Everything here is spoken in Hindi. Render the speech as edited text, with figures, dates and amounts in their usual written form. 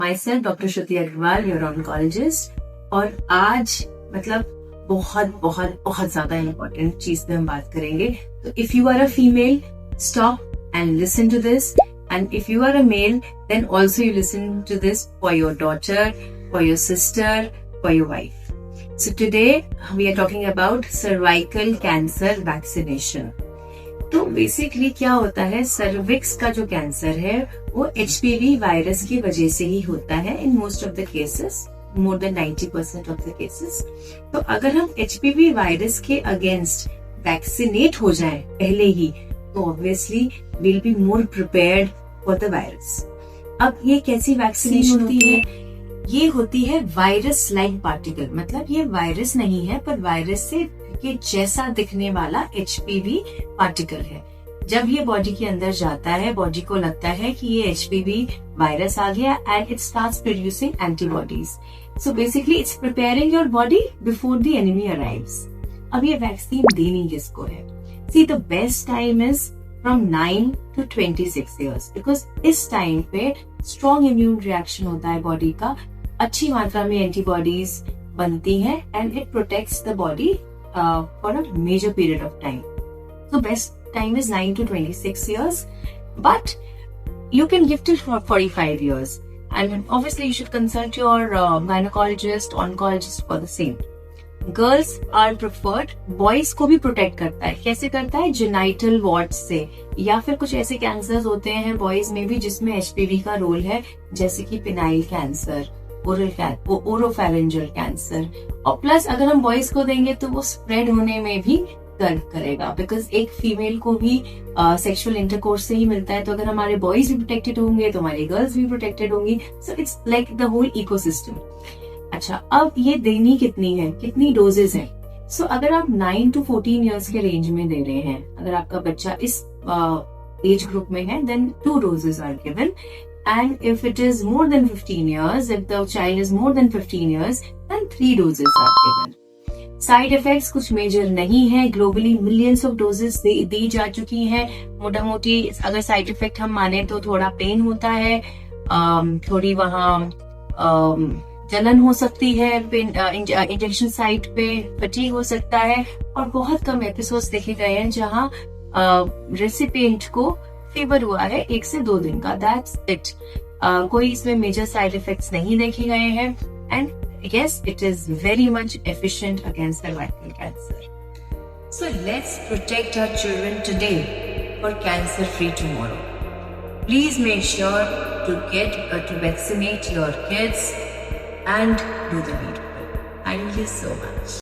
My self doctor Shruti Agarwal, your oncologist. और आज मतलब बहुत बहुत बहुत ज्यादा इम्पोर्टेंट चीज पे हम बात करेंगे। तो if you are a female, stop and listen to this, and if you are a male, then also you listen to this for your daughter, for your sister, for your wife. So today we are talking about cervical cancer vaccination. तो बेसिकली क्या होता है, सर्विक्स का जो कैंसर है वो एचपीवी वायरस की वजह से ही होता है in most of the cases, more than 90% of the cases. तो अगर हम एचपीवी वायरस के अगेंस्ट वैक्सीनेट हो जाएं पहले ही, तो obviously will be more prepared for the virus. अब ये कैसी वैक्सीनेशन होती है? ये होती है वायरस लाइक पार्टिकल, मतलब ये वायरस नहीं है पर वायरस से के जैसा दिखने वाला एचपीवी पार्टिकल है। जब ये बॉडी के अंदर जाता है, बॉडी को लगता है कि ये एचपीवी वायरस आ गया and it starts producing antibodies. So basically it's preparing your body before the enemy arrives. अब ये वैक्सीन देनी किसको है? See the best time is from 9 to 26 years, because इस टाइम पे स्ट्रॉन्ग इम्यून रिएक्शन होता है बॉडी का, अच्छी मात्रा में एंटीबॉडीज बनती हैं and it protects the body for a major period of time. So best time is 9 to 26 years, but you can give till 45 years. And obviously you should consult your gynecologist, oncologist for the same. Girls are preferred. Boys को भी प्रोटेक्ट करता है। कैसे करता है? जेनाइटल वॉर्ड्स से, या फिर कुछ ऐसे कैंसर्स होते हैं बॉयज में भी जिसमें एचपीवी का रोल है, जैसे कि पिनाइल कैंसर, ओरोफैरेंजियल कैंसर। और प्लस अगर हम बॉयज को देंगे तो वो स्प्रेड होने में भी करेगा, बिकॉज एक फीमेल को भी सेक्सुअल इंटरकोर्स से ही मिलता है। तो अगर हमारे बॉयज भी प्रोटेक्टेड होंगे तो हमारी गर्ल्स भी प्रोटेक्टेड होंगी। So it's like the whole ecosystem. अच्छा, अब ये देनी कितनी है, कितनी डोजेज है? सो अगर आप 9 to 14 ईयर्स के रेंज में दे रहे हैं, अगर आपका बच्चा इस एज ग्रुप में है, then 2 doses are given. And if it is more than 15 years, if the child is more than 15 years, then 3 doses are given. Side effects कुछ मेजर नहीं है, ग्लोबली मिलियंस ऑफ डोजेस दी जा चुकी हैं। मोटा मोटी अगर साइड इफेक्ट हम माने तो थोड़ा पेन होता है, थोड़ी वहाँ जलन हो सकती है इंजेक्शन साइट पे, फटीग हो सकता है, और बहुत कम एपिसोड्स देखे गए हैं जहाँ रेसिपिएंट को फीवर हुआ है 1 से 2 दिन का। That's it. कोई इसमें मेजर साइड इफेक्ट्स नहीं देखे गए हैं, and yes, it is very much efficient against cervical cancer. So let's protect our children today for cancer free tomorrow. Please make sure to vaccinate your kids and do the needful. Thank you so much.